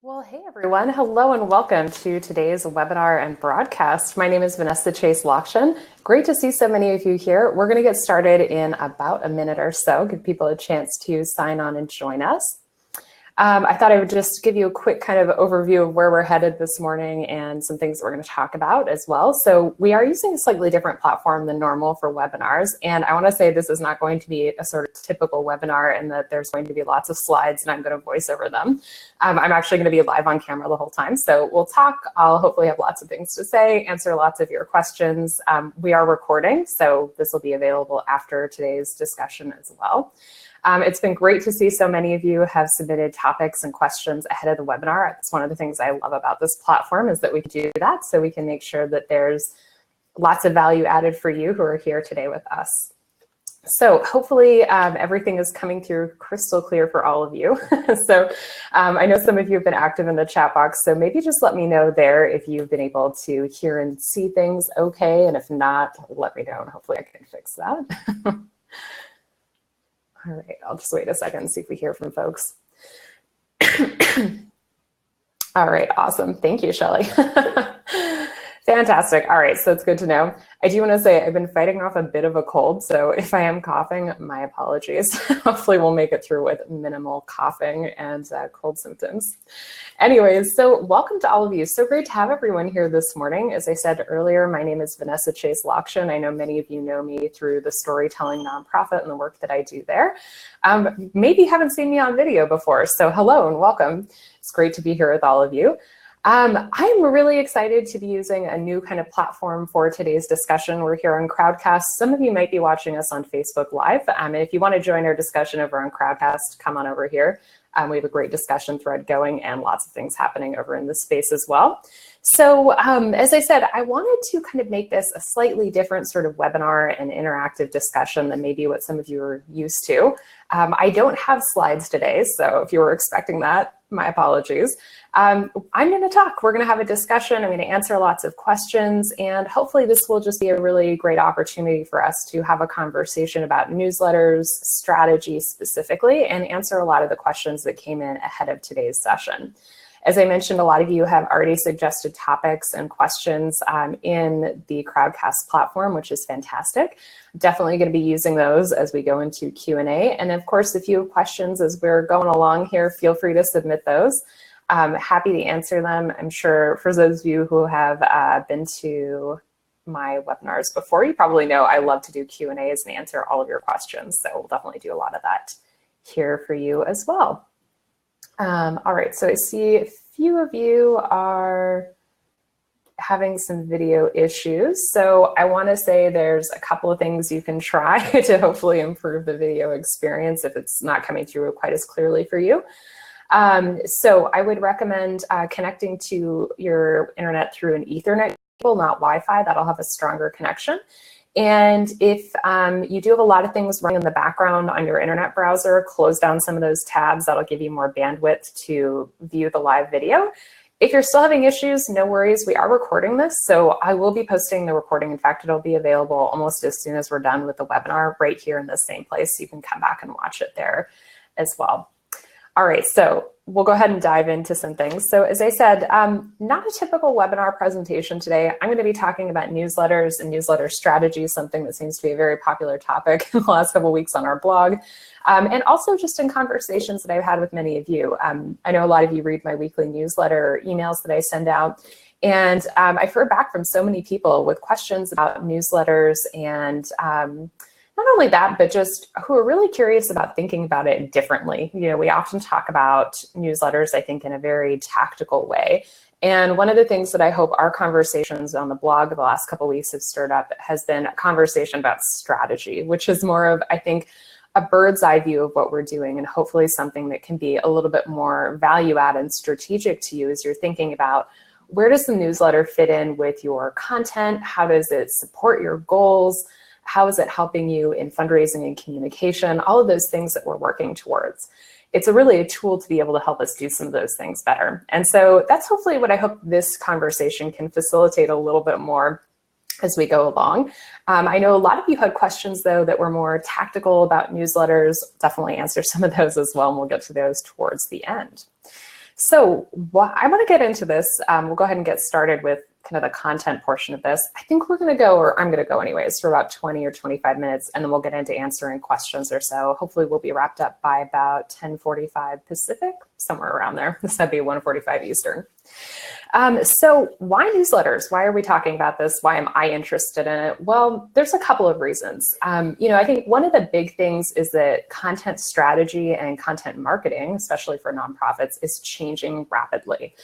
Well, hey everyone. Hello and welcome to today's webinar and broadcast. My name is Vanessa Chase Lockshin. Great to see so many of you here. We're going to get started in about a minute or so, give people a chance to sign on and join us. I thought I would just give you a quick kind of overview of where we're headed this morning and some things that we're going to talk about as well. So we are using a slightly different platform than normal for webinars. And I want to say this is not going to be a sort of typical webinar in that there's going to be lots of slides and I'm going to voice over them. I'm actually going to be live on camera the whole time. So we'll talk. I'll hopefully have lots of things to say, answer lots of your questions. We are recording, so this will be available after today's discussion as well. It's been great to see so many of you have submitted topics and questions ahead of the webinar. It's one of the things I love about this platform is that we can do that so we can make sure that there's lots of value added for you who are here today with us. So hopefully everything is coming through crystal clear for all of you. So I know some of you have been active in the chat box, so maybe just let me know there if you've been able to hear and see things okay, and if not, let me know and hopefully I can fix that. All right, I'll just wait a second and see if we hear from folks. All right, awesome. Thank you, Shelley. Fantastic. All right, so it's good to know. I do want to say I've been fighting off a bit of a cold, so if I am coughing, my apologies. Hopefully we'll make it through with minimal coughing and cold symptoms. Anyways, so welcome to all of you. So great to have everyone here this morning. As I said earlier, my name is Vanessa Chase Lockshin. I know many of you know me through the storytelling nonprofit and the work that I do there. Maybe haven't seen me on video before, so hello and welcome. It's great to be here with all of you. I'm really excited to be using a new kind of platform for today's discussion. We're here on Crowdcast. Some of you might be watching us on Facebook Live. And if you want to join our discussion over on Crowdcast, come on over here. We have a great discussion thread going and lots of things happening over in this space as well. So as I said, I wanted to kind of make this a slightly different sort of webinar and interactive discussion than maybe what some of you are used to. I don't have slides today, so if you were expecting that, my apologies. I'm going to talk. We're going to have a discussion. I'm going to answer lots of questions, and hopefully this will just be a really great opportunity for us to have a conversation about newsletters, strategy specifically, and answer a lot of the questions that came in ahead of today's session. As I mentioned, a lot of you have already suggested topics and questions in the Crowdcast platform, which is fantastic. Definitely going to be using those as we go into Q&A. And of course, if you have questions as we're going along here, feel free to submit those. Happy to answer them. I'm sure for those of you who have been to my webinars before, you probably know I love to do Q&As and answer all of your questions. So we'll definitely do a lot of that here for you as well. All right, so I see a few of you are having some video issues. So I want to say there's a couple of things you can try to hopefully improve the video experience if it's not coming through quite as clearly for you. So I would recommend connecting to your internet through an Ethernet cable, not Wi-Fi. That'll have a stronger connection. And if you do have a lot of things running in the background on your internet browser, close down some of those tabs. That'll give you more bandwidth to view the live video. If you're still having issues, no worries. We are recording this, so I will be posting the recording. In fact, it'll be available almost as soon as we're done with the webinar right here in the same place. So you can come back and watch it there as well. All right, so we'll go ahead and dive into some things. So as I said, not a typical webinar presentation today. I'm going to be talking about newsletters and newsletter strategy, something that seems to be a very popular topic in the last couple of weeks on our blog, and also just in conversations that I've had with many of you. I know a lot of you read my weekly newsletter emails that I send out, and I've heard back from so many people with questions about newsletters and not only that, but just who are really curious about thinking about it differently. You know, we often talk about newsletters, I think, in a very tactical way. And one of the things that I hope our conversations on the blog the last couple of weeks have stirred up has been a conversation about strategy, which is more of, I think, a bird's eye view of what we're doing, and hopefully something that can be a little bit more value add and strategic to you as you're thinking about where does the newsletter fit in with your content? How does it support your goals? How is it helping you in fundraising and communication? All of those things that we're working towards. It's really a tool to be able to help us do some of those things better. And so that's hopefully what I hope this conversation can facilitate a little bit more as we go along. I know a lot of you had questions, though, that were more tactical about newsletters. Definitely answer some of those as well, and we'll get to those towards the end. So I want to get into this. We'll go ahead and get started with kind of the content portion of this. I think we're going to go, or I'm going to go anyways, for about 20 or 25 minutes, and then we'll get into answering questions or so. Hopefully we'll be wrapped up by about 10:45 Pacific, somewhere around there. This would be 1:45 Eastern. So why newsletters? Why are we talking about this? Why am I interested in it? Well, there's a couple of reasons. I think one of the big things is that content strategy and content marketing, especially for nonprofits, is changing rapidly.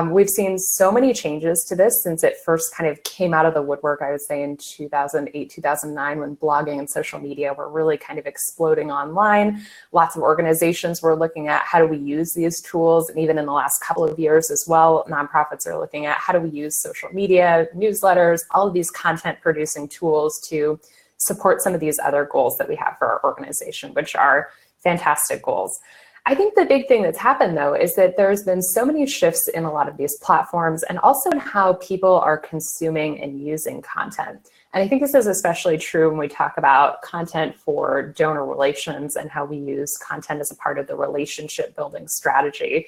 We've seen so many changes to this since it first kind of came out of the woodwork, I would say in 2008, 2009, when blogging and social media were really kind of exploding online. Lots of organizations were looking at how do we use these tools, and even in the last couple of years as well, nonprofits are looking at how do we use social media, newsletters, all of these content producing tools to support some of these other goals that we have for our organization, which are fantastic goals. I think the big thing that's happened, though, is that there's been so many shifts in a lot of these platforms and also in how people are consuming and using content. And I think this is especially true when we talk about content for donor relations and how we use content as a part of the relationship building strategy.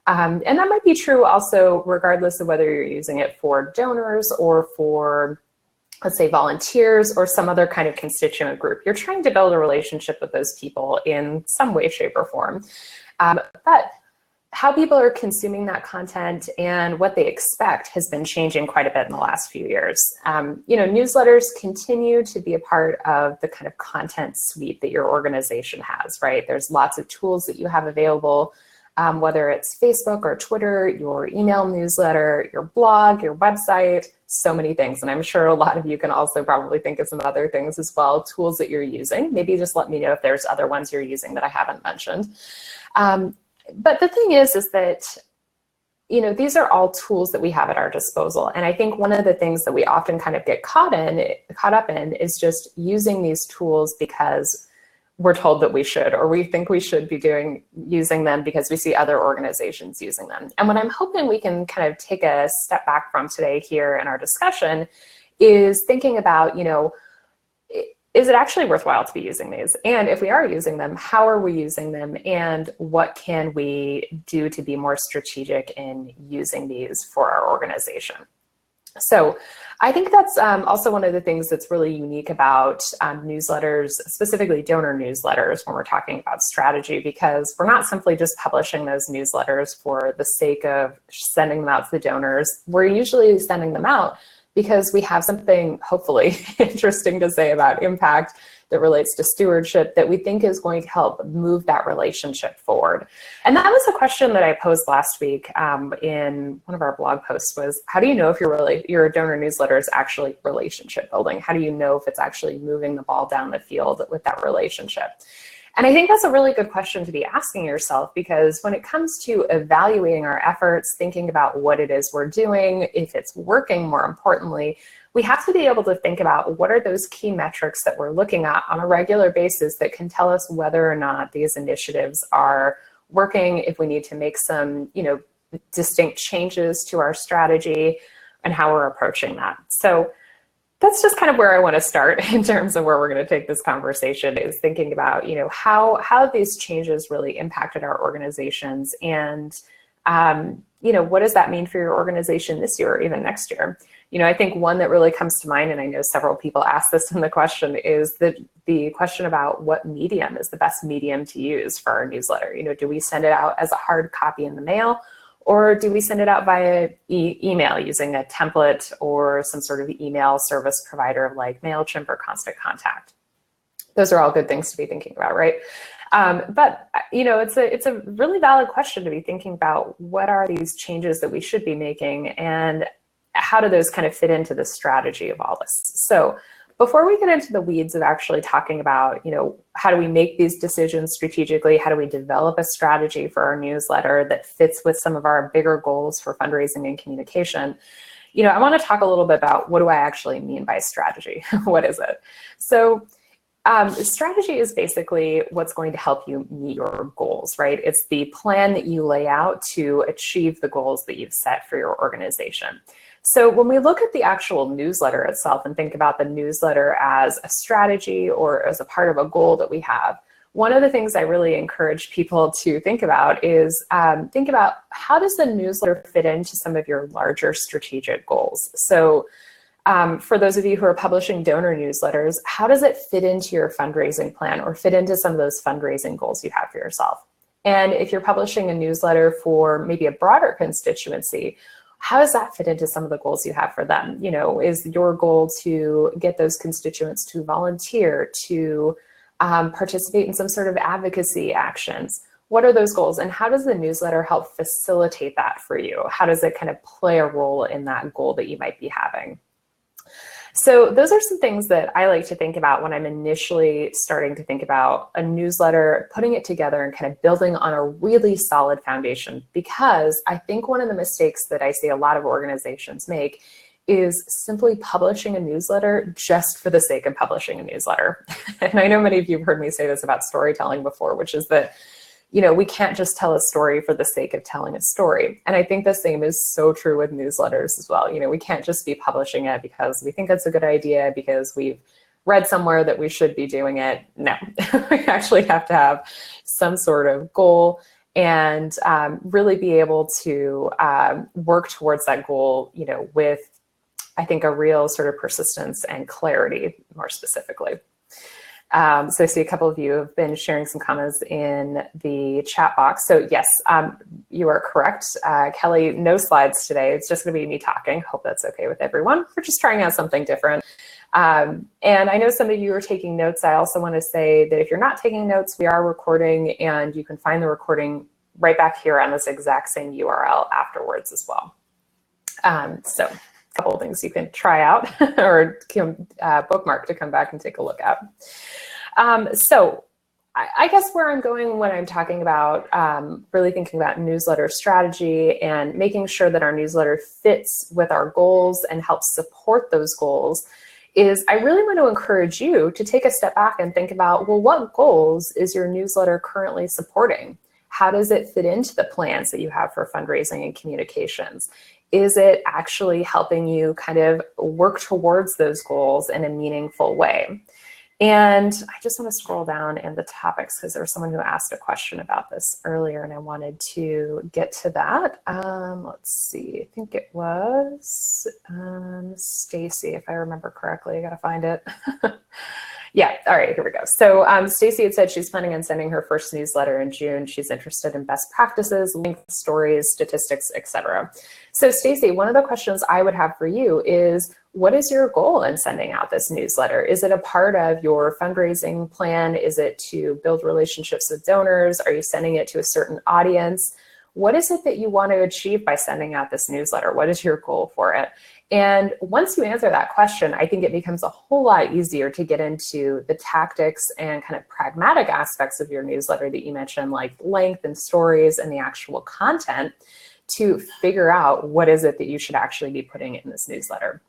And that might be true also regardless of whether you're using it for donors or for, let's say, volunteers or some other kind of constituent group. You're trying to build a relationship with those people in some way, shape, or form. But how people are consuming that content and what they expect has been changing quite a bit in the last few years. Newsletters continue to be a part of the kind of content suite that your organization has, right? There's lots of tools that you have available, whether it's Facebook or Twitter, your email newsletter, your blog, your website, so many things. And I'm sure a lot of you can also probably think of some other things as well, tools that you're using. Maybe just let me know if there's other ones you're using that I haven't mentioned. But the thing is that, these are all tools that we have at our disposal. And I think one of the things that we often kind of get caught up in is just using these tools because we're told that we should, or we think we should be using them because we see other organizations using them. And what I'm hoping we can kind of take a step back from today here in our discussion is thinking about, is it actually worthwhile to be using these? And if we are using them, how are we using them? And what can we do to be more strategic in using these for our organization? So I think that's also one of the things that's really unique about newsletters, specifically donor newsletters, when we're talking about strategy, because we're not simply just publishing those newsletters for the sake of sending them out to the donors. We're usually sending them out because we have something hopefully interesting to say about impact that relates to stewardship that we think is going to help move that relationship forward. And that was a question that I posed last week in one of our blog posts was, how do you know if your donor newsletter is actually relationship building? How do you know if it's actually moving the ball down the field with that relationship? And I think that's a really good question to be asking yourself, because when it comes to evaluating our efforts, thinking about what it is we're doing, if it's working, more importantly, we have to be able to think about what are those key metrics that we're looking at on a regular basis that can tell us whether or not these initiatives are working, if we need to make some, distinct changes to our strategy and how we're approaching that. So that's just kind of where I want to start in terms of where we're going to take this conversation, is thinking about, how these changes really impacted our organizations, and, what does that mean for your organization this year or even next year? I think one that really comes to mind, and I know several people ask this in the question, is the question about what medium is the best medium to use for our newsletter. Do we send it out as a hard copy in the mail, or do we send it out via email using a template or some sort of email service provider like MailChimp or Constant Contact? Those are all good things to be thinking about, right? But it's a really valid question to be thinking about, what are these changes that we should be making, and how do those kind of fit into the strategy of all this? So before we get into the weeds of actually talking about, how do we make these decisions strategically? How do we develop a strategy for our newsletter that fits with some of our bigger goals for fundraising and communication? I want to talk a little bit about, what do I actually mean by strategy? What is it? So strategy is basically what's going to help you meet your goals, right? It's the plan that you lay out to achieve the goals that you've set for your organization. So when we look at the actual newsletter itself and think about the newsletter as a strategy or as a part of a goal that we have, one of the things I really encourage people to think about is think about how does the newsletter fit into some of your larger strategic goals. So for those of you who are publishing donor newsletters, how does it fit into your fundraising plan or fit into some of those fundraising goals you have for yourself? And if you're publishing a newsletter for maybe a broader constituency, how does that fit into some of the goals you have for them? You know, is your goal to get those constituents to volunteer, to participate in some sort of advocacy actions? What are those goals, and how does the newsletter help facilitate that for you? How does it kind of play a role in that goal that you might be having? So those are some things that I like to think about when I'm initially starting to think about a newsletter, putting it together and kind of building on a really solid foundation, because I think one of the mistakes that I see a lot of organizations make is simply publishing a newsletter just for the sake of publishing a newsletter. And I know many of you have heard me say this about storytelling before, which is that, you know, we can't just tell a story for the sake of telling a story. And I think the same is so true with newsletters as well. You know, we can't just be publishing it because we think it's a good idea, because we've read somewhere that we should be doing it. No, we actually have to have some sort of goal and really be able to work towards that goal, you know, with, I think, a real sort of persistence and clarity, more specifically. So I see a couple of you have been sharing some comments in the chat box. So yes, you are correct. Kelly, no slides today. It's just going to be me talking. Hope that's okay with everyone. We're just trying out something different. And I know some of you are taking notes. I also want to say that if you're not taking notes, we are recording, and you can find the recording right back here on this exact same URL afterwards as well. So a couple of things you can try out or bookmark to come back and take a look at. So I guess where I'm going when I'm talking about really thinking about newsletter strategy and making sure that our newsletter fits with our goals and helps support those goals is I really want to encourage you to take a step back and think about, well, what goals is your newsletter currently supporting? How does it fit into the plans that you have for fundraising and communications? Is it actually helping you kind of work towards those goals in a meaningful way? And I just want to scroll down in the topics because there was someone who asked a question about this earlier and I wanted to get to that. Let's see, I think it was Stacy, if I remember correctly. I got to find it. Yeah, all right, here we go. So Stacy had said she's planning on sending her first newsletter in June. She's interested in best practices, length, stories, statistics, etc. So Stacy, one of the questions I would have for you is, what is your goal in sending out this newsletter? Is it a part of your fundraising plan? Is it to build relationships with donors? Are you sending it to a certain audience? What is it that you want to achieve by sending out this newsletter? What is your goal for it? And once you answer that question, I think it becomes a whole lot easier to get into the tactics and kind of pragmatic aspects of your newsletter that you mentioned, like length and stories and the actual content, to figure out what is it that you should actually be putting in this newsletter.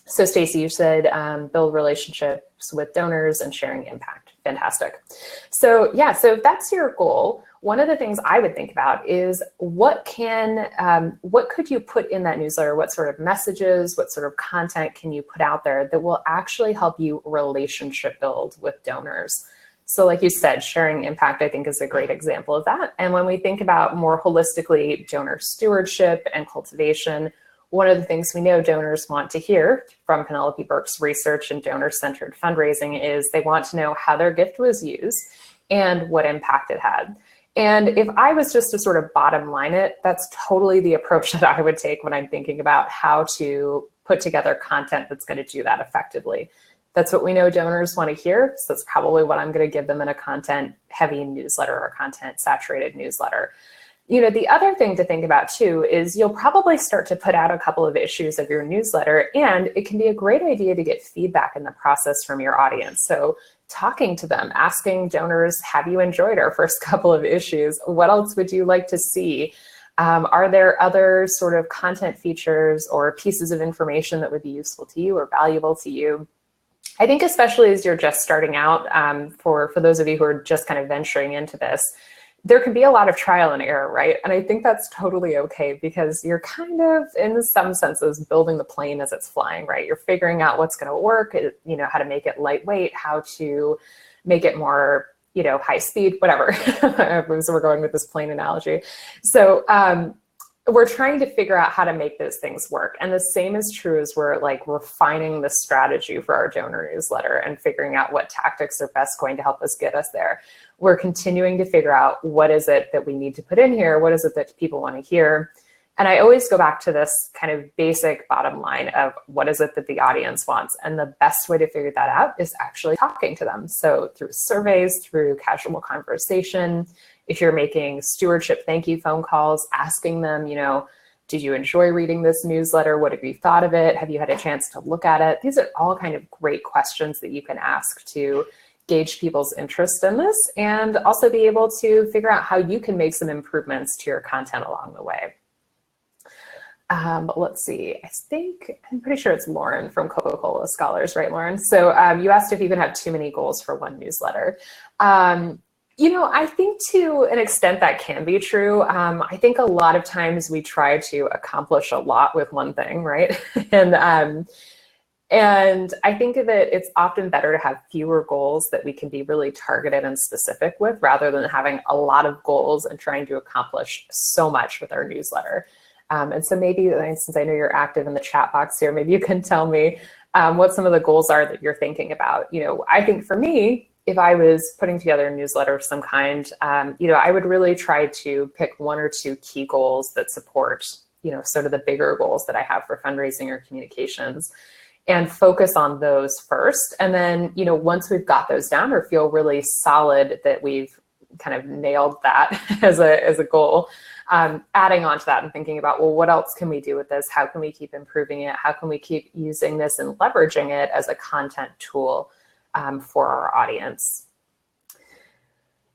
So Stacy, you said build relationships with donors and sharing impact. Fantastic. So yeah, so if that's your goal, one of the things I would think about is what could you put in that newsletter? What sort of messages, what sort of content can you put out there that will actually help you relationship build with donors? So like you said, sharing impact, I think, is a great example of that. And when we think about more holistically donor stewardship and cultivation, one of the things we know donors want to hear from Penelope Burke's research in donor-centered fundraising is they want to know how their gift was used and what impact it had. And if I was just to sort of bottom line it, that's totally the approach that I would take when I'm thinking about how to put together content that's going to do that effectively. That's what we know donors want to hear. So that's probably what I'm going to give them in a content-heavy newsletter or content-saturated newsletter. You know, the other thing to think about too is you'll probably start to put out a couple of issues of your newsletter, and it can be a great idea to get feedback in the process from your audience. So talking to them, asking donors, have you enjoyed our first couple of issues? What else would you like to see? Are there other sort of content features or pieces of information that would be useful to you or valuable to you? I think especially as you're just starting out, for those of you who are just kind of venturing into this, there can be a lot of trial and error, right? And I think that's totally okay because you're kind of, in some senses, building the plane as it's flying, right? You're figuring out what's going to work, you know, how to make it lightweight, how to make it more high speed, whatever. So we're going with this plane analogy. So we're trying to figure out how to make those things work. And the same is true as we're like refining the strategy for our donor newsletter and figuring out what tactics are best going to help us get us there. We're continuing to figure out what is it that we need to put in here? What is it that people want to hear? And I always go back to this kind of basic bottom line of what is it that the audience wants? And the best way to figure that out is actually talking to them. So through surveys, through casual conversation, if you're making stewardship thank you phone calls, asking them, did you enjoy reading this newsletter? What have you thought of it? Have you had a chance to look at it? These are all kind of great questions that you can ask to gauge people's interest in this and also be able to figure out how you can make some improvements to your content along the way. Let's see, I'm pretty sure it's Lauren from Coca-Cola Scholars, right, Lauren? So you asked if you can have too many goals for one newsletter. I think to an extent that can be true. I think a lot of times we try to accomplish a lot with one thing, right? And I think that it's often better to have fewer goals that we can be really targeted and specific with rather than having a lot of goals and trying to accomplish so much with our newsletter. And so maybe, since I know you're active in the chat box here, maybe you can tell me what some of the goals are that you're thinking about. I think for me, if I was putting together a newsletter of some kind, I would really try to pick one or two key goals that support, sort of the bigger goals that I have for fundraising or communications and focus on those first. And then, once we've got those down or feel really solid that we've kind of nailed that as a goal, adding on to that and thinking about, well, what else can we do with this? How can we keep improving it? How can we keep using this and leveraging it as a content tool for our audience?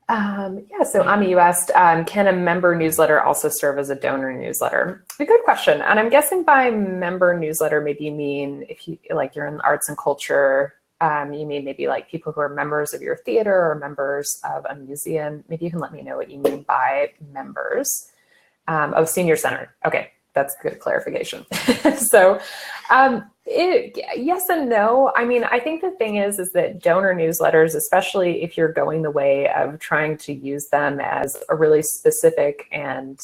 So Ami, you asked, can a member newsletter also serve as a donor newsletter? A good question. And I'm guessing by member newsletter, maybe you mean if you're in the arts and culture, you mean maybe like people who are members of your theater or members of a museum. Maybe you can let me know what you mean by members. Senior center. Okay, that's good clarification. So yes and no. I mean, I think the thing is that donor newsletters, especially if you're going the way of trying to use them as a really specific and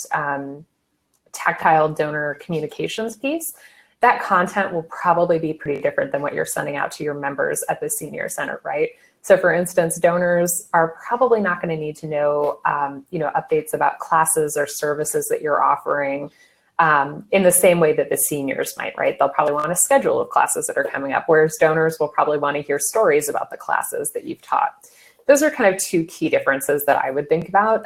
tactile donor communications piece, that content will probably be pretty different than what you're sending out to your members at the senior center, right? So for instance, donors are probably not going to need to know, updates about classes or services that you're offering in the same way that the seniors might, right? They'll probably want a schedule of classes that are coming up, whereas donors will probably want to hear stories about the classes that you've taught. Those are kind of two key differences that I would think about.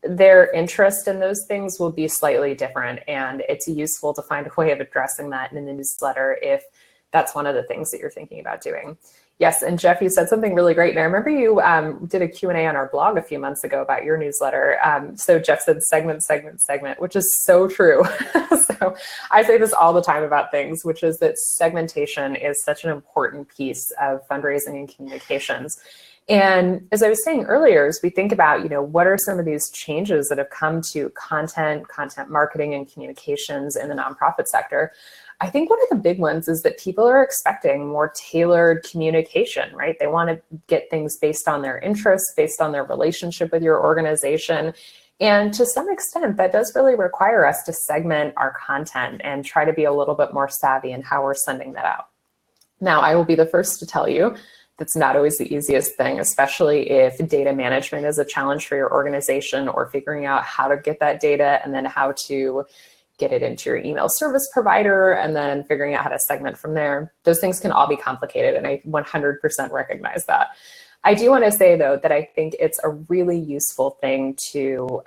Their interest in those things will be slightly different, and it's useful to find a way of addressing that in the newsletter if that's one of the things that you're thinking about doing. Yes, and Jeff, you said something really great. And I remember you did a Q&A on our blog a few months ago about your newsletter. So Jeff said segment, which is so true. So I say this all the time about things, which is that segmentation is such an important piece of fundraising and communications. And as I was saying earlier, as we think about, what are some of these changes that have come to content marketing and communications in the nonprofit sector, I think one of the big ones is that people are expecting more tailored communication, right? They want to get things based on their interests, based on their relationship with your organization. And to some extent, that does really require us to segment our content and try to be a little bit more savvy in how we're sending that out. Now, I will be the first to tell you that's not always the easiest thing, especially if data management is a challenge for your organization or figuring out how to get that data and then how to get it into your email service provider and then figuring out how to segment from there. Those things can all be complicated, and I 100% recognize that. I do want to say, though, that I think it's a really useful thing to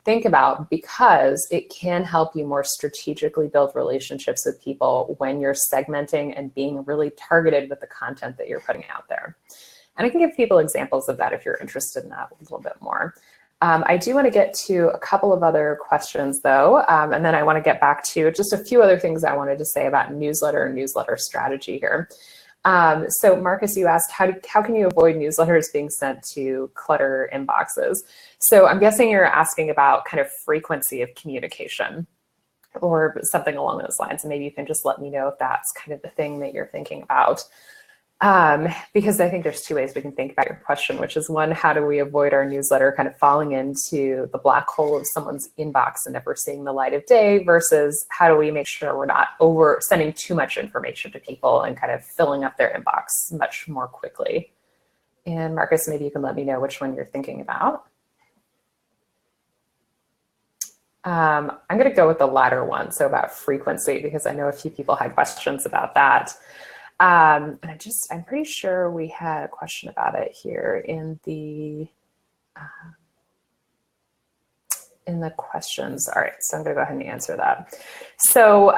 think about because it can help you more strategically build relationships with people when you're segmenting and being really targeted with the content that you're putting out there. And I can give people examples of that if you're interested in that a little bit more. I do want to get to a couple of other questions, though, and then I want to get back to just a few other things I wanted to say about newsletter and newsletter strategy here. So Marcus, you asked, how can you avoid newsletters being sent to clutter inboxes? So I'm guessing you're asking about kind of frequency of communication or something along those lines. And maybe you can just let me know if that's kind of the thing that you're thinking about. Because I think there's two ways we can think about your question, which is one, how do we avoid our newsletter kind of falling into the black hole of someone's inbox and never seeing the light of day, versus how do we make sure we're not over sending too much information to people and kind of filling up their inbox much more quickly. And Marcus, maybe you can let me know which one you're thinking about. I'm going to go with the latter one, so about frequency, because I know a few people had questions about that. And I'm pretty sure we had a question about it here in the questions. All right, so I'm going to go ahead and answer that. So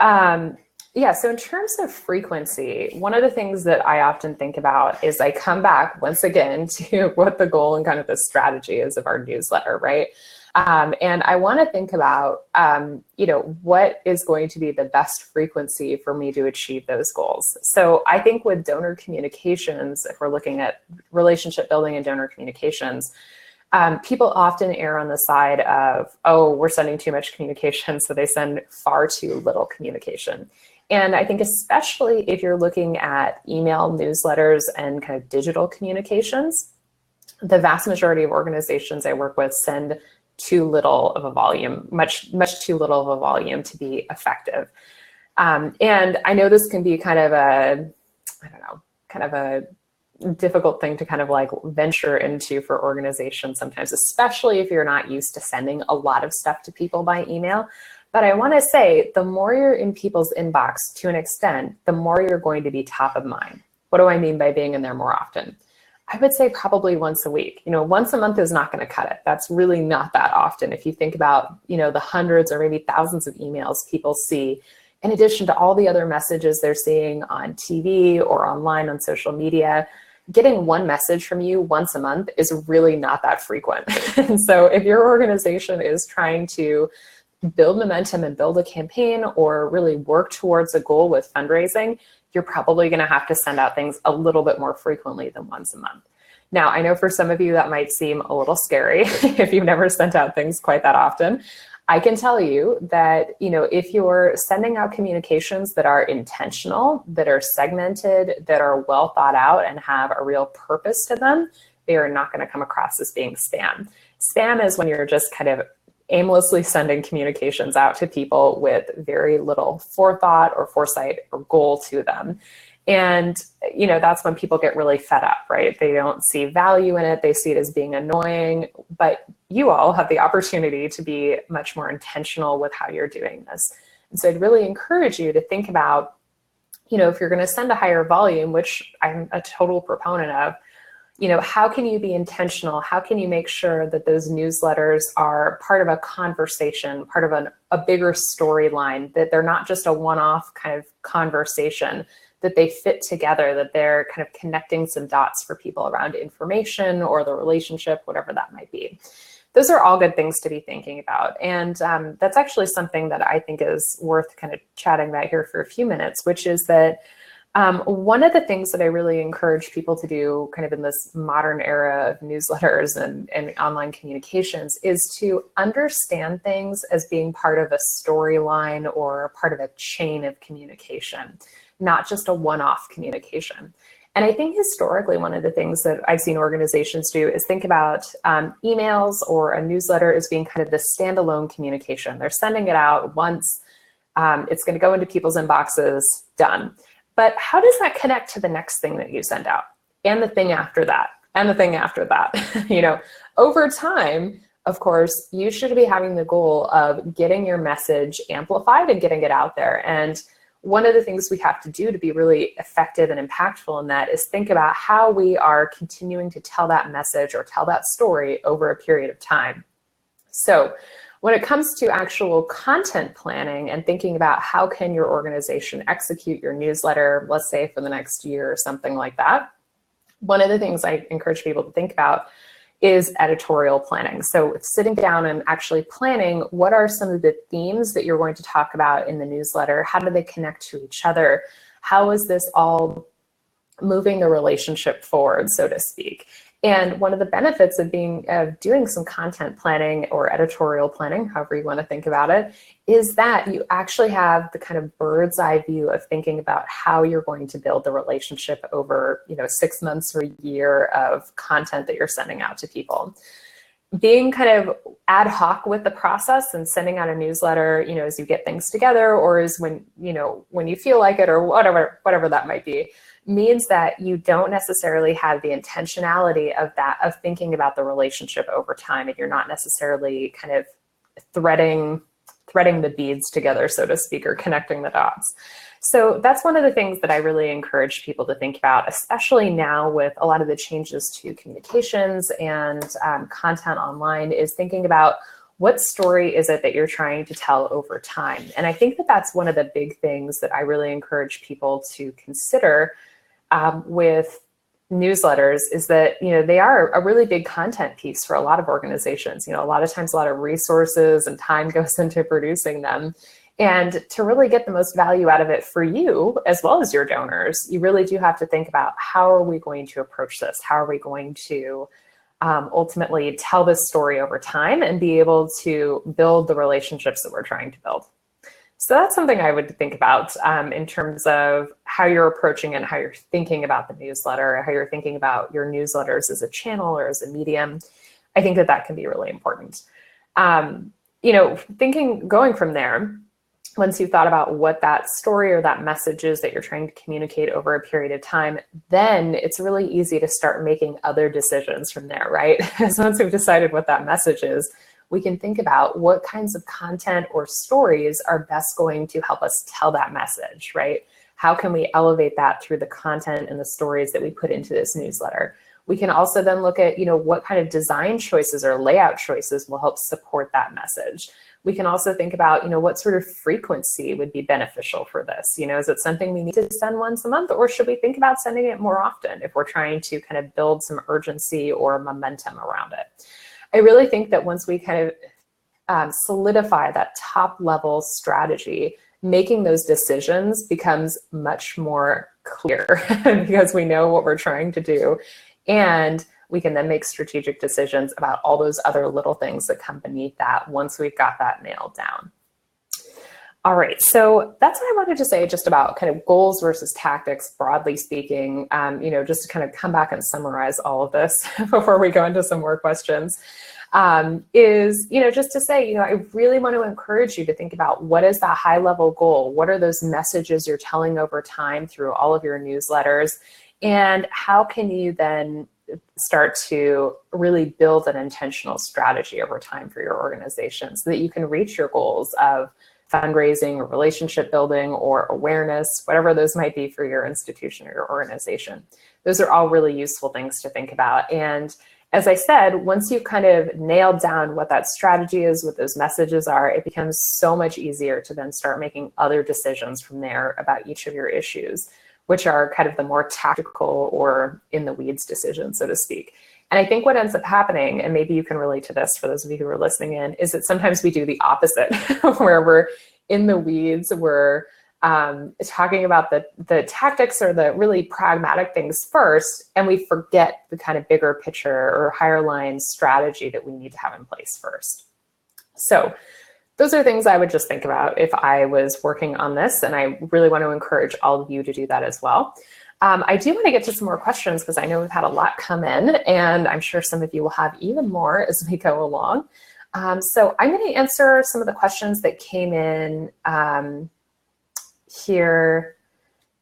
yeah, so in terms of frequency, one of the things that I often think about is I come back once again to what the goal and kind of the strategy is of our newsletter, right? And I want to think about, what is going to be the best frequency for me to achieve those goals. So I think with donor communications, if we're looking at relationship building and donor communications, people often err on the side of, oh, we're sending too much communication, so they send far too little communication. And I think especially if you're looking at email newsletters and kind of digital communications, the vast majority of organizations I work with send too little of a volume, much too little of a volume to be effective. And I know this can be kind of a difficult thing to kind of like venture into for organizations sometimes, especially if you're not used to sending a lot of stuff to people by email. But I want to say, the more you're in people's inbox to an extent, the more you're going to be top of mind. What do I mean by being in there more often? I would say probably once a week. Once a month is not going to cut it. That's really not that often. If you think about, the hundreds or maybe thousands of emails people see, in addition to all the other messages they're seeing on TV or online on social media, getting one message from you once a month is really not that frequent. And so if your organization is trying to build momentum and build a campaign or really work towards a goal with fundraising, you're probably going to have to send out things a little bit more frequently than once a month. Now, I know for some of you that might seem a little scary if you've never sent out things quite that often. I can tell you that, if you're sending out communications that are intentional, that are segmented, that are well thought out and have a real purpose to them, they are not going to come across as being spam. Spam is when you're just kind of aimlessly sending communications out to people with very little forethought or foresight or goal to them. And, that's when people get really fed up, right? They don't see value in it. They see it as being annoying, but you all have the opportunity to be much more intentional with how you're doing this. And so I'd really encourage you to think about, if you're going to send a higher volume, which I'm a total proponent of, how can you be intentional? How can you make sure that those newsletters are part of a conversation, part of a bigger storyline, that they're not just a one-off kind of conversation, that they fit together, that they're kind of connecting some dots for people around information or the relationship, whatever that might be. Those are all good things to be thinking about. And that's actually something that I think is worth kind of chatting about here for a few minutes, which is that one of the things that I really encourage people to do kind of in this modern era of newsletters and online communications is to understand things as being part of a storyline or part of a chain of communication, not just a one-off communication. And I think historically, one of the things that I've seen organizations do is think about emails or a newsletter as being kind of the standalone communication. They're sending it out once, it's going to go into people's inboxes, done. But how does that connect to the next thing that you send out, and the thing after that, and the thing after that? Over time, of course, you should be having the goal of getting your message amplified and getting it out there. And one of the things we have to do to be really effective and impactful in that is think about how we are continuing to tell that message or tell that story over a period of time. So when it comes to actual content planning and thinking about how can your organization execute your newsletter, let's say for the next year or something like that, one of the things I encourage people to think about is editorial planning. So sitting down and actually planning what are some of the themes that you're going to talk about in the newsletter, how do they connect to each other, how is this all moving the relationship forward, so to speak. And one of the benefits of doing some content planning or editorial planning, however you want to think about it, is that you actually have the kind of bird's eye view of thinking about how you're going to build the relationship over, 6 months or a year of content that you're sending out to people. Being kind of ad hoc with the process and sending out a newsletter, as you get things together, or as when you feel like it, or whatever that might be, means that you don't necessarily have the intentionality of thinking about the relationship over time, and you're not necessarily kind of threading the beads together, so to speak, or connecting the dots. So that's one of the things that I really encourage people to think about, especially now with a lot of the changes to communications and content online, is thinking about what story is it that you're trying to tell over time. And I think that that's one of the big things that I really encourage people to consider with newsletters, is that they are a really big content piece for a lot of organizations. A lot of times a lot of resources and time goes into producing them. And to really get the most value out of it for you, as well as your donors, you really do have to think about, how are we going to approach this? How are we going to ultimately tell this story over time and be able to build the relationships that we're trying to build? So that's something I would think about in terms of how you're approaching it, and how you're thinking about the newsletter, how you're thinking about your newsletters as a channel or as a medium. I think that can be really important. Going from there, once you've thought about what that story or that message is that you're trying to communicate over a period of time, then it's really easy to start making other decisions from there, right? So once we've decided what that message is, we can think about what kinds of content or stories are best going to help us tell that message, right? How can we elevate that through the content and the stories that we put into this newsletter? We can also then look at, what kind of design choices or layout choices will help support that message. We can also think about, what sort of frequency would be beneficial for this. Is it something we need to send once a month, or should we think about sending it more often if we're trying to kind of build some urgency or momentum around it? I really think that once we kind of solidify that top level strategy, making those decisions becomes much more clear because we know what we're trying to do. And we can then make strategic decisions about all those other little things that come beneath that once we've got that nailed down. All right, so that's what I wanted to say just about kind of goals versus tactics, broadly speaking, just to kind of come back and summarize all of this before we go into some more questions, is, just to say, I really want to encourage you to think about, what is that high level goal? What are those messages you're telling over time through all of your newsletters? And how can you then start to really build an intentional strategy over time for your organization so that you can reach your goals of fundraising or relationship building or awareness, whatever those might be for your institution or your organization. Those are all really useful things to think about. And as I said, once you've kind of nailed down what that strategy is, what those messages are, it becomes so much easier to then start making other decisions from there about each of your issues, which are kind of the more tactical or in the weeds decisions, so to speak. And I think what ends up happening, and maybe you can relate to this for those of you who are listening in, is that sometimes we do the opposite, where we're in the weeds, we're talking about the tactics or the really pragmatic things first, and we forget the kind of bigger picture or higher line strategy that we need to have in place first. So those are things I would just think about if I was working on this, and I really want to encourage all of you to do that as well. I do want to get to some more questions because I know we've had a lot come in, and I'm sure some of you will have even more as we go along. So I'm going to answer some of the questions that came in here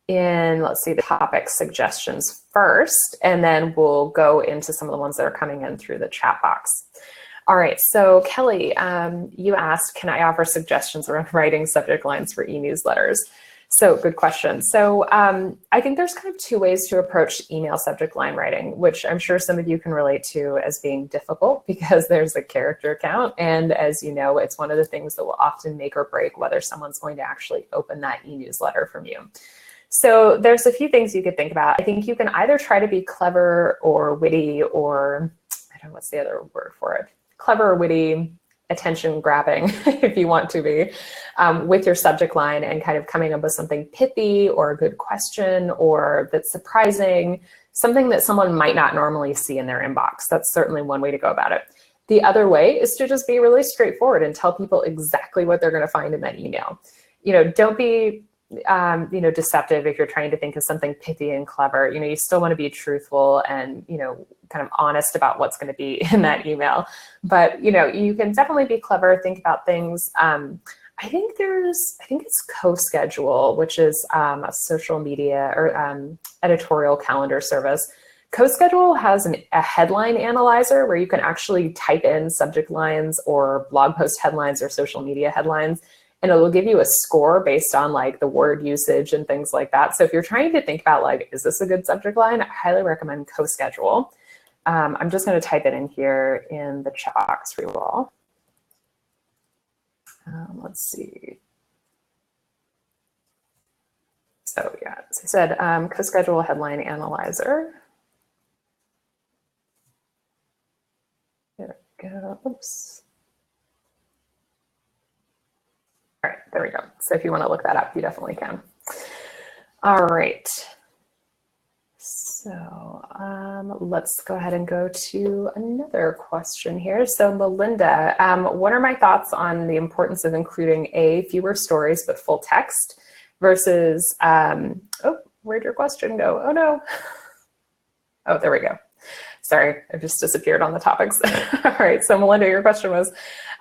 in, let's see, the topic suggestions first, and then we'll go into some of the ones that are coming in through the chat box. All right, so Kelly, you asked, can I offer suggestions around writing subject lines for e-newsletters? So good question. So I think there's kind of two ways to approach email subject line writing, which I'm sure some of you can relate to as being difficult because there's a character count. And as you know, it's one of the things that will often make or break whether someone's going to actually open that e-newsletter from you. So there's a few things you could think about. I think you can either try to be clever or witty, or I don't know, what's the other word for it? Clever or witty, attention grabbing, if you want to be, with your subject line and kind of coming up with something pithy or a good question or that's surprising, something that someone might not normally see in their inbox. That's certainly one way to go about it. The other way is to just be really straightforward and tell people exactly what they're going to find in that email. Don't be deceptive if you're trying to think of something pithy and clever. You still want to be truthful and, kind of honest about what's going to be in that email. But, you can definitely be clever, think about things. I think it's CoSchedule, which is a social media or editorial calendar service. CoSchedule has a headline analyzer where you can actually type in subject lines or blog post headlines or social media headlines, and it will give you a score based on like the word usage and things like that. So if you're trying to think about like, is this a good subject line? I highly recommend CoSchedule. I'm just going to type it in here in the chat box for you all. Let's see. So yeah, as I said, CoSchedule headline analyzer. There we go. Oops. All right, there we go. So if you want to look that up, you definitely can. All right. So let's go ahead and go to another question here. So Melinda, what are my thoughts on the importance of including fewer stories but full text versus, oh, where'd your question go? Oh no. Oh, there we go. Sorry, I just disappeared on the topics. All right, so Melinda, your question was,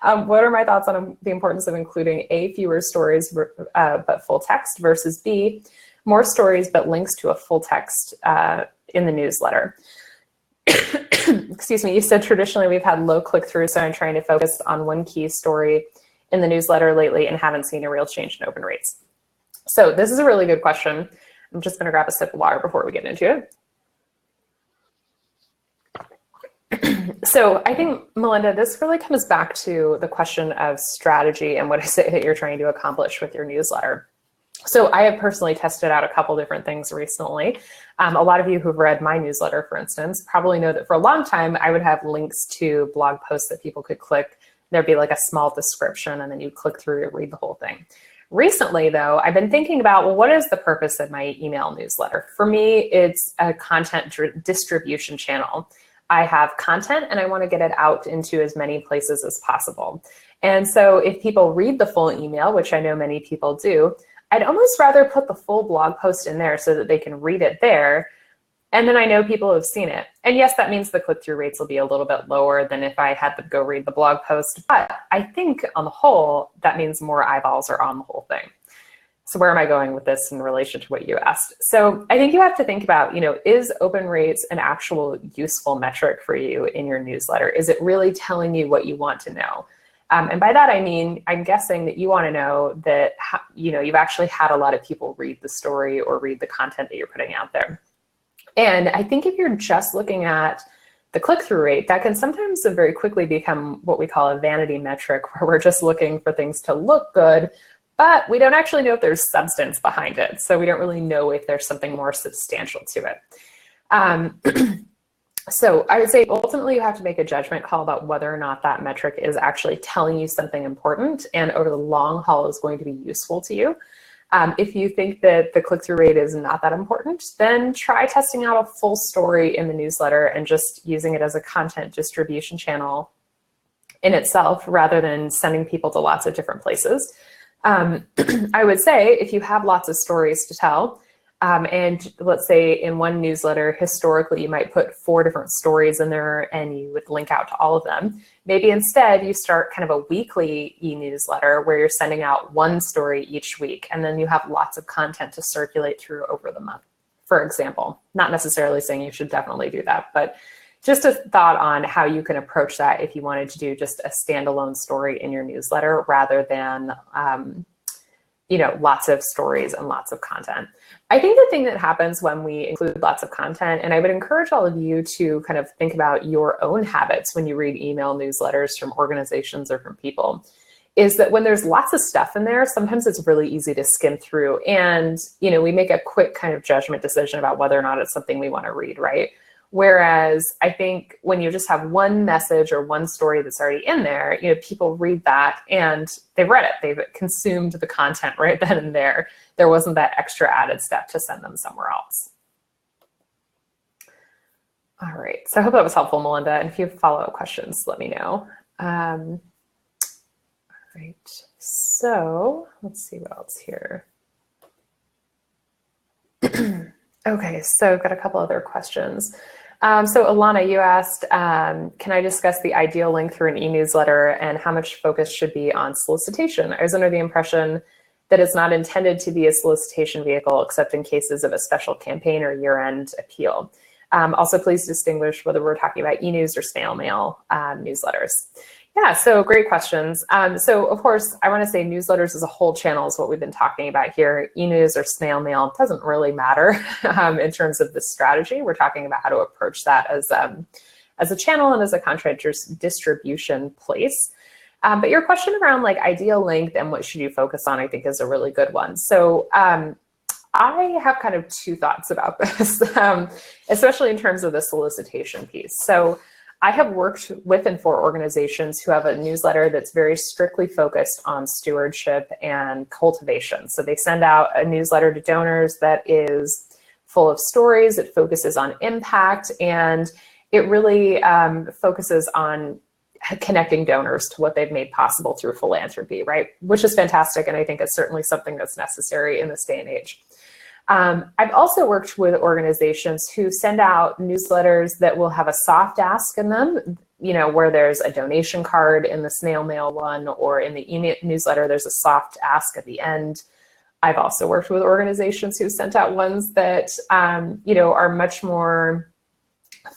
what are my thoughts on the importance of including fewer stories but full text versus B, more stories but links to a full text in the newsletter? Excuse me, you said traditionally we've had low click-through, so I'm trying to focus on one key story in the newsletter lately and haven't seen a real change in open rates. So this is a really good question. I'm just gonna grab a sip of water before we get into it. So I think, Melinda, this really comes back to the question of strategy and what is it that you're trying to accomplish with your newsletter. So I have personally tested out a couple different things recently. A lot of you who've read my newsletter, for instance, probably know that for a long time, I would have links to blog posts that people could click. There'd be like a small description and then you click through to read the whole thing. Recently, though, I've been thinking about, well, what is the purpose of my email newsletter? For me, it's a content distribution channel. I have content and I want to get it out into as many places as possible. And so if people read the full email, which I know many people do, I'd almost rather put the full blog post in there so that they can read it there. And then I know people have seen it. And yes, that means the click-through rates will be a little bit lower than if I had to go read the blog post. But I think on the whole, that means more eyeballs are on the whole thing. So where am I going with this in relation to what you asked? So I think you have to think about, is open rates an actual useful metric for you in your newsletter? Is it really telling you what you want to know? And by that, I mean, I'm guessing that you want to know that, you've actually had a lot of people read the story or read the content that you're putting out there. And I think if you're just looking at the click-through rate, that can sometimes very quickly become what we call a vanity metric, where we're just looking for things to look good, but we don't actually know if there's substance behind it. So we don't really know if there's something more substantial to it. So I would say ultimately you have to make a judgment call about whether or not that metric is actually telling you something important and over the long haul is going to be useful to you. If you think that the click-through rate is not that important, then try testing out a full story in the newsletter and just using it as a content distribution channel in itself rather than sending people to lots of different places. I would say if you have lots of stories to tell, and let's say in one newsletter, historically, you might put 4 different stories in there and you would link out to all of them. Maybe instead you start kind of a weekly e-newsletter where you're sending out 1 story each week, and then you have lots of content to circulate through over the month, for example. Not necessarily saying you should definitely do that, but just a thought on how you can approach that if you wanted to do just a standalone story in your newsletter rather than lots of stories and lots of content. I think the thing that happens when we include lots of content, and I would encourage all of you to kind of think about your own habits when you read email newsletters from organizations or from people, is that when there's lots of stuff in there, sometimes it's really easy to skim through and, we make a quick kind of judgment decision about whether or not it's something we want to read, right? Whereas I think when you just have one message or one story that's already in there, people read that and they've read it. They've consumed the content right then and there. There wasn't that extra added step to send them somewhere else. All right, so I hope that was helpful, Melinda. And if you have follow-up questions, let me know. All right, so let's see what else here. Okay, so I've got a couple other questions. So Alana, you asked, can I discuss the ideal link through an e-newsletter and how much focus should be on solicitation? I was under the impression that it's not intended to be a solicitation vehicle except in cases of a special campaign or year-end appeal. Also, please distinguish whether we're talking about e-news or snail mail newsletters. Yeah, so great questions. So of course, I want to say newsletters as a whole channel is what we've been talking about here. E-news or snail mail doesn't really matter in terms of the strategy. We're talking about how to approach that as a channel and as a content distribution place. But your question around like ideal length and what should you focus on, I think is a really good one. So I have kind of two thoughts about this, especially in terms of the solicitation piece. So I have worked with and for organizations who have a newsletter that's very strictly focused on stewardship and cultivation. So they send out a newsletter to donors that is full of stories, it focuses on impact, and it really focuses on connecting donors to what they've made possible through philanthropy, right? Which is fantastic, and I think it's certainly something that's necessary in this day and age. I've also worked with organizations who send out newsletters that will have a soft ask in them, where there's a donation card in the snail mail one, or in the email newsletter, there's a soft ask at the end. I've also worked with organizations who sent out ones that, are much more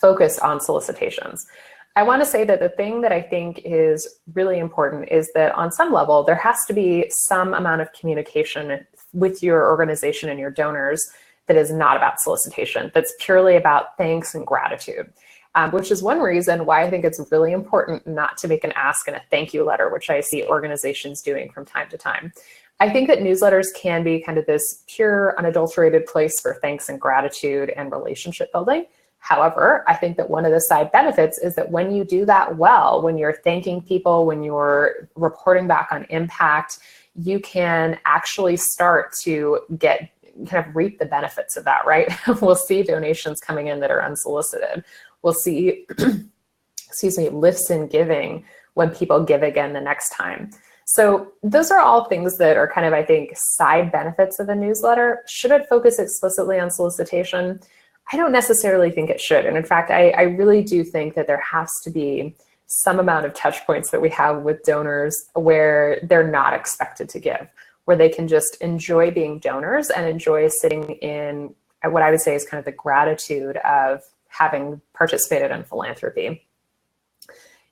focused on solicitations. I want to say that the thing that I think is really important is that on some level, there has to be some amount of communication with your organization and your donors that is not about solicitation, that's purely about thanks and gratitude, which is one reason why I think it's really important not to make an ask and a thank you letter, which I see organizations doing from time to time. I think that newsletters can be kind of this pure, unadulterated place for thanks and gratitude and relationship building. However, I think that one of the side benefits is that when you do that well, when you're thanking people, when you're reporting back on impact, you can actually start to kind of reap the benefits of that, right? We'll see donations coming in that are unsolicited. We'll see, lifts in giving when people give again the next time. So those are all things that are kind of, I think, side benefits of a newsletter. Should it focus explicitly on solicitation? I don't necessarily think it should. And in fact, I really do think that there has to be some amount of touch points that we have with donors where they're not expected to give, where they can just enjoy being donors and enjoy sitting in what I would say is kind of the gratitude of having participated in philanthropy.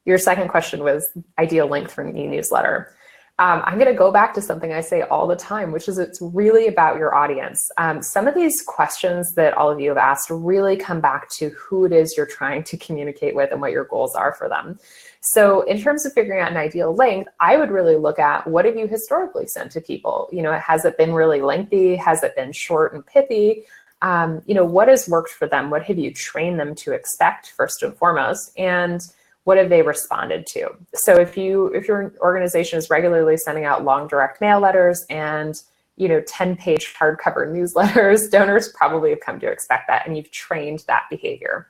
Your second question was ideal length for an e-newsletter. I'm going to go back to something I say all the time, which is it's really about your audience. Some of these questions that all of you have asked really come back to who it is you're trying to communicate with and what your goals are for them. So in terms of figuring out an ideal length, I would really look at what have you historically sent to people? Has it been really lengthy? Has it been short and pithy? What has worked for them? What have you trained them to expect first and foremost? And what have they responded to? So if your organization is regularly sending out long direct mail letters and 10-page hardcover newsletters, donors probably have come to expect that, and you've trained that behavior.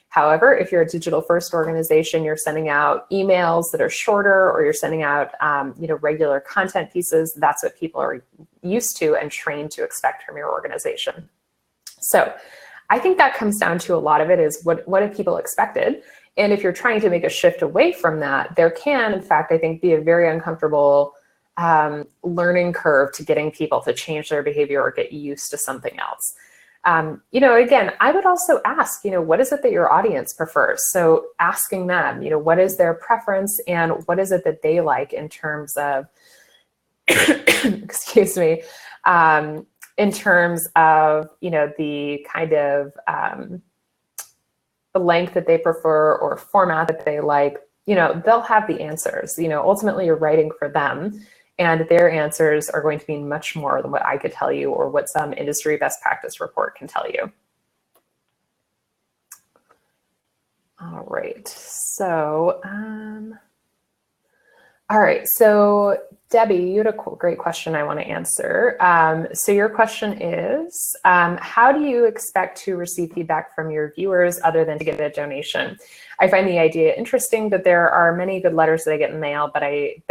However, if you're a digital first organization, you're sending out emails that are shorter, or you're sending out regular content pieces, that's what people are used to and trained to expect from your organization. So I think that comes down to a lot of it is what have people expected? And if you're trying to make a shift away from that, there can, in fact, I think, be a very uncomfortable learning curve to getting people to change their behavior or get used to something else. Again, I would also ask, what is it that your audience prefers? So asking them, what is their preference and what is it that they like in terms of, excuse me, in terms of, the kind of the length that they prefer or format that they like, they'll have the answers. Ultimately you're writing for them, and their answers are going to be much more than what I could tell you or what some industry best practice report can tell you. All right. So, all right. So, Debbie, you had a great question I want to answer. So your question is, how do you expect to receive feedback from your viewers other than to get a donation? I find the idea interesting that there are many good letters that I get in the mail, but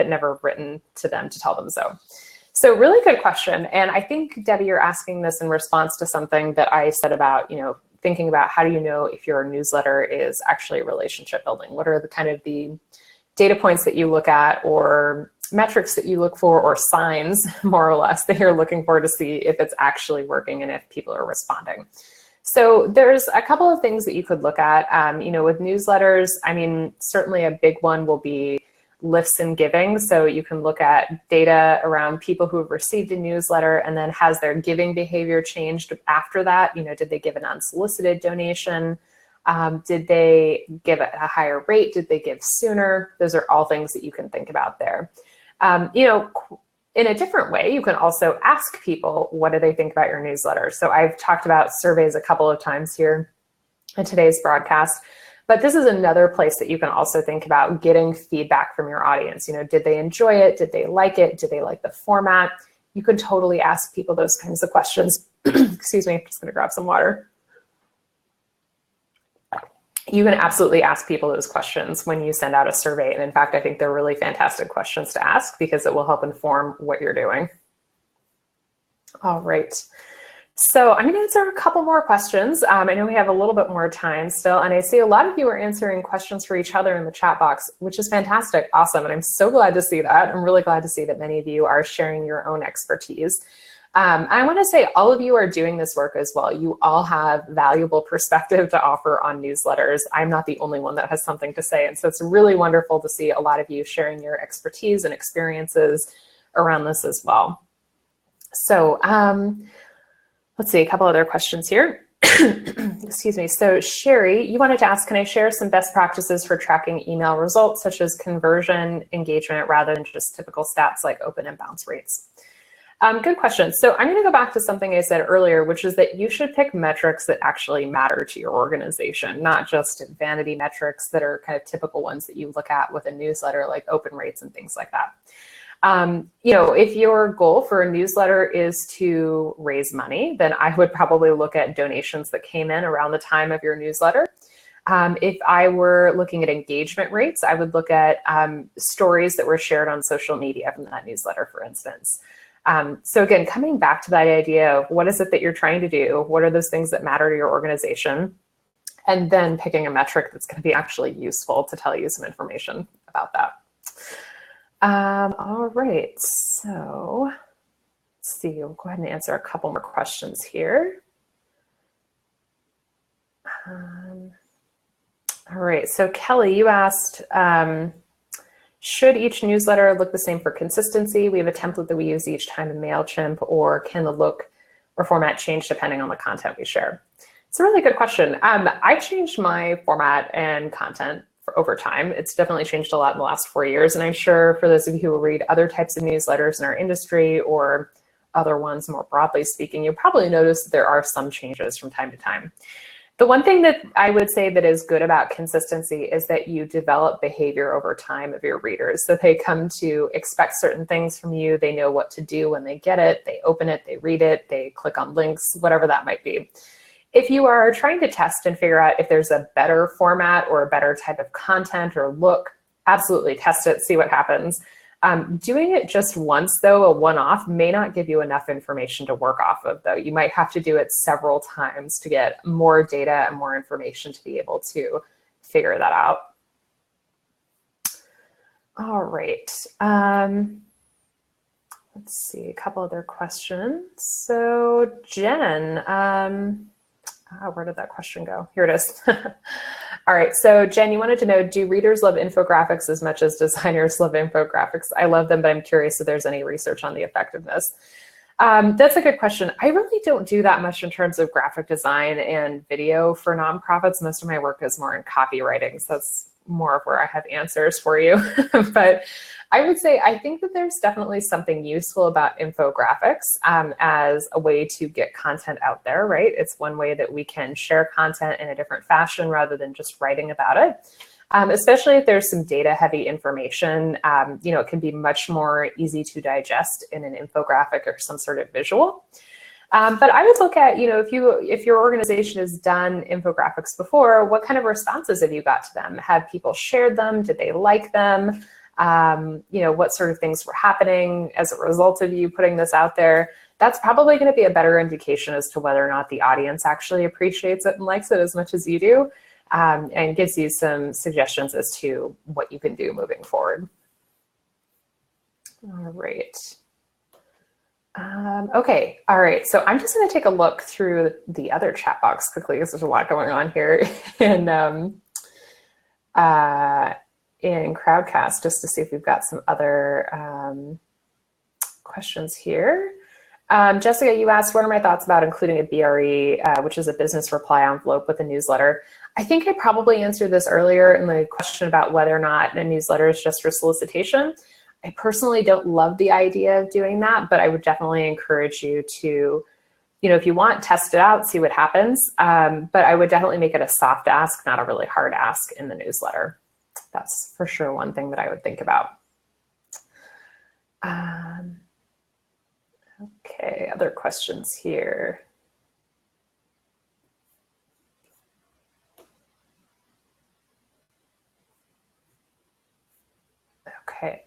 never written to them to tell them so. So really good question. And I think, Debbie, you're asking this in response to something that I said about, thinking about how do you know if your newsletter is actually relationship building? What are the kind of the data points that you look at, or metrics that you look for, or signs, more or less, that you're looking for to see if it's actually working and if people are responding? So there's a couple of things that you could look at. With newsletters, I mean, certainly a big one will be lifts in giving. So you can look at data around people who have received a newsletter, and then has their giving behavior changed after that? Did they give an unsolicited donation? Did they give at a higher rate? Did they give sooner? Those are all things that you can think about there. In a different way, you can also ask people, what do they think about your newsletter? So I've talked about surveys a couple of times here in today's broadcast, but this is another place that you can also think about getting feedback from your audience. Did they enjoy it? Did they like it? Did they like the format? You could totally ask people those kinds of questions. Excuse me, I'm just gonna grab some water. You can absolutely ask people those questions when you send out a survey. And in fact, I think they're really fantastic questions to ask because it will help inform what you're doing. All right. So I'm going to answer a couple more questions. I know we have a little bit more time still, and I see a lot of you are answering questions for each other in the chat box, which is fantastic. Awesome. And I'm so glad to see that. I'm really glad to see that many of you are sharing your own expertise. I want to say all of you are doing this work as well. You all have valuable perspective to offer on newsletters. I'm not the only one that has something to say. And so it's really wonderful to see a lot of you sharing your expertise and experiences around this as well. So let's see, a couple other questions here. Excuse me. So Sherry, you wanted to ask, can I share some best practices for tracking email results, such as conversion, engagement, rather than just typical stats like open and bounce rates? Good question. So I'm going to go back to something I said earlier, which is that you should pick metrics that actually matter to your organization, not just vanity metrics that are kind of typical ones that you look at with a newsletter, like open rates and things like that. If your goal for a newsletter is to raise money, then I would probably look at donations that came in around the time of your newsletter. If I were looking at engagement rates, I would look at stories that were shared on social media from that newsletter, for instance. So again, coming back to that idea of what is it that you're trying to do? What are those things that matter to your organization? And then picking a metric that's going to be actually useful to tell you some information about that. All right, so let's see, we'll go ahead and answer a couple more questions here. All right, so Kelly, you asked, should each newsletter look the same for consistency? We have a template that we use each time in MailChimp, or can the look or format change depending on the content we share? It's a really good question. I changed my format and content over time. It's definitely changed a lot in the last 4 years. And I'm sure for those of you who read other types of newsletters in our industry or other ones more broadly speaking, you'll probably notice that there are some changes from time to time. The one thing that I would say that is good about consistency is that you develop behavior over time of your readers. So they come to expect certain things from you. They know what to do when they get it. They open it, they read it, they click on links, whatever that might be. If you are trying to test and figure out if there's a better format or a better type of content or look, absolutely test it, see what happens. Doing it just once, though, a one-off, may not give you enough information to work off of, though. You might have to do it several times to get more data and more information to be able to figure that out. All right. Let's see, a couple other questions. So Jen, where did that question go? Here it is. All right, so Jen, you wanted to know, do readers love infographics as much as designers love infographics? I love them, but I'm curious if there's any research on the effectiveness. That's a good question. I really don't do that much in terms of graphic design and video for nonprofits. Most of my work is more in copywriting, so that's more of where I have answers for you. But I would say I think that there's definitely something useful about infographics as a way to get content out there, right? It's one way that we can share content in a different fashion rather than just writing about it. Especially if there's some data-heavy information, it can be much more easy to digest in an infographic or some sort of visual. But I would look at, if your organization has done infographics before, what kind of responses have you got to them? Have people shared them? Did they like them? What sort of things were happening as a result of you putting this out there? That's probably going to be a better indication as to whether or not the audience actually appreciates it and likes it as much as you do, and gives you some suggestions as to what you can do moving forward. All right. Okay, all right, so I'm just going to take a look through the other chat box quickly because there's a lot going on here in Crowdcast, just to see if we've got some other questions here. Jessica, you asked, what are my thoughts about including a BRE, which is a business reply envelope with a newsletter? I think I probably answered this earlier in the question about whether or not a newsletter is just for solicitation. I personally don't love the idea of doing that, but I would definitely encourage you to, if you want, test it out, see what happens. But I would definitely make it a soft ask, not a really hard ask in the newsletter. That's for sure one thing that I would think about. Okay, other questions here. Okay.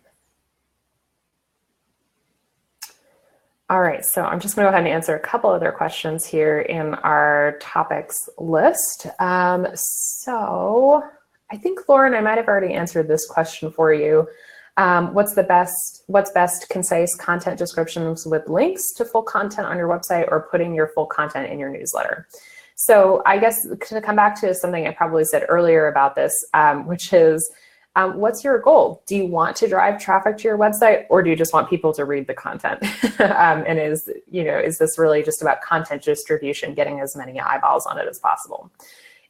All right, so I'm just going to go ahead and answer a couple other questions here in our topics list. So I think, Lauren, I might have already answered this question for you. What's best, concise content descriptions with links to full content on your website, or putting your full content in your newsletter? So I guess to come back to something I probably said earlier about this, which is, what's your goal? Do you want to drive traffic to your website, or do you just want people to read the content? And is this really just about content distribution, getting as many eyeballs on it as possible?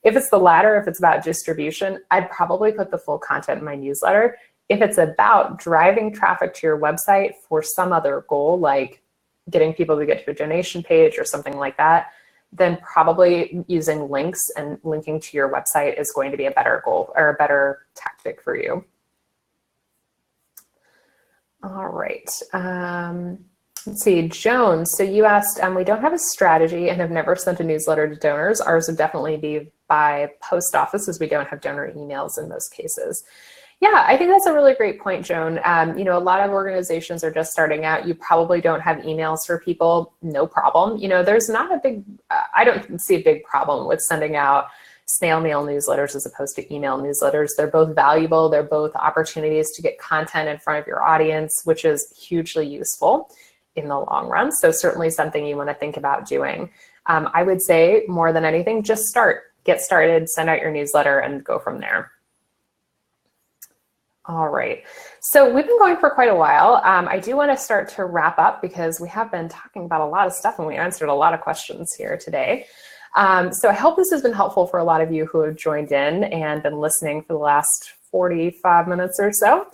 If it's the latter, if it's about distribution, I'd probably put the full content in my newsletter. If it's about driving traffic to your website for some other goal, like getting people to get to a donation page or something like that, then probably using links and linking to your website is going to be a better goal or a better tactic for you. All right. Let's see, Joan, so you asked, we don't have a strategy and have never sent a newsletter to donors. Ours would definitely be by post office, as we don't have donor emails in most cases. Yeah, I think that's a really great point, Joan. A lot of organizations are just starting out. You probably don't have emails for people, no problem. There's not a big, I don't see a big problem with sending out snail mail newsletters as opposed to email newsletters. They're both valuable. They're both opportunities to get content in front of your audience, which is hugely useful in the long run. So certainly something you want to think about doing. I would say more than anything, just start, get started, send out your newsletter and go from there. All right, so we've been going for quite a while. I do want to start to wrap up because we have been talking about a lot of stuff and we answered a lot of questions here today. So I hope this has been helpful for a lot of you who have joined in and been listening for the last 45 minutes or so.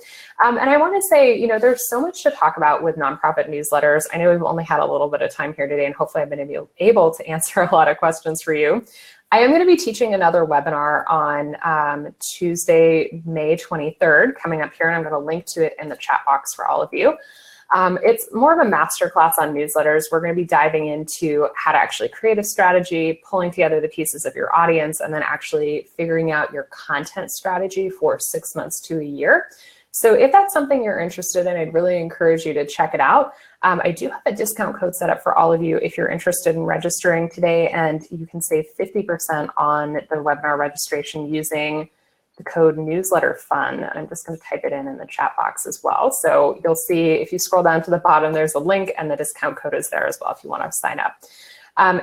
And I want to say, there's so much to talk about with nonprofit newsletters. I know we've only had a little bit of time here today, and hopefully I've been able to answer a lot of questions for you. I am going to be teaching another webinar on Tuesday, May 23rd, coming up here, and I'm going to link to it in the chat box for all of you. It's more of a masterclass on newsletters. We're going to be diving into how to actually create a strategy, pulling together the pieces of your audience, and then actually figuring out your content strategy for 6 months to a year. So if that's something you're interested in, I'd really encourage you to check it out. I do have a discount code set up for all of you if you're interested in registering today, and you can save 50% on the webinar registration using the code newsletterfun. I'm just going to type it in the chat box as well. So you'll see if you scroll down to the bottom, there's a link and the discount code is there as well if you want to sign up.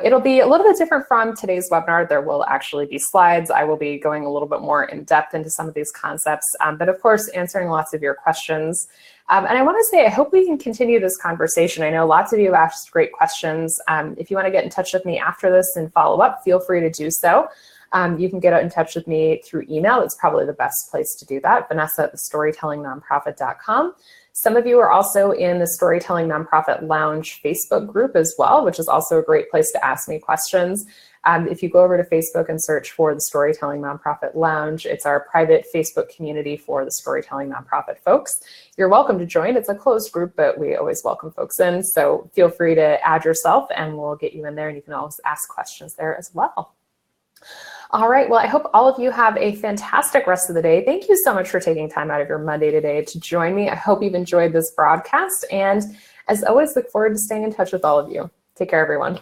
It'll be a little bit different from today's webinar. There will actually be slides. I will be going a little bit more in depth into some of these concepts, but of course, answering lots of your questions. And I want to say, I hope we can continue this conversation. I know lots of you asked great questions. If you want to get in touch with me after this and follow up, feel free to do so. You can get in touch with me through email. It's probably the best place to do that, Vanessa@thestorytellingnonprofit.com. Some of you are also in the Storytelling Nonprofit Lounge Facebook group as well, which is also a great place to ask me questions. If you go over to Facebook and search for the Storytelling Nonprofit Lounge, it's our private Facebook community for the Storytelling Nonprofit folks. You're welcome to join. It's a closed group, but we always welcome folks in. So feel free to add yourself and we'll get you in there, and you can always ask questions there as well. All right, well, I hope all of you have a fantastic rest of the day. Thank you so much for taking time out of your Monday today to join me. I hope you've enjoyed this broadcast. And as always, look forward to staying in touch with all of you. Take care, everyone.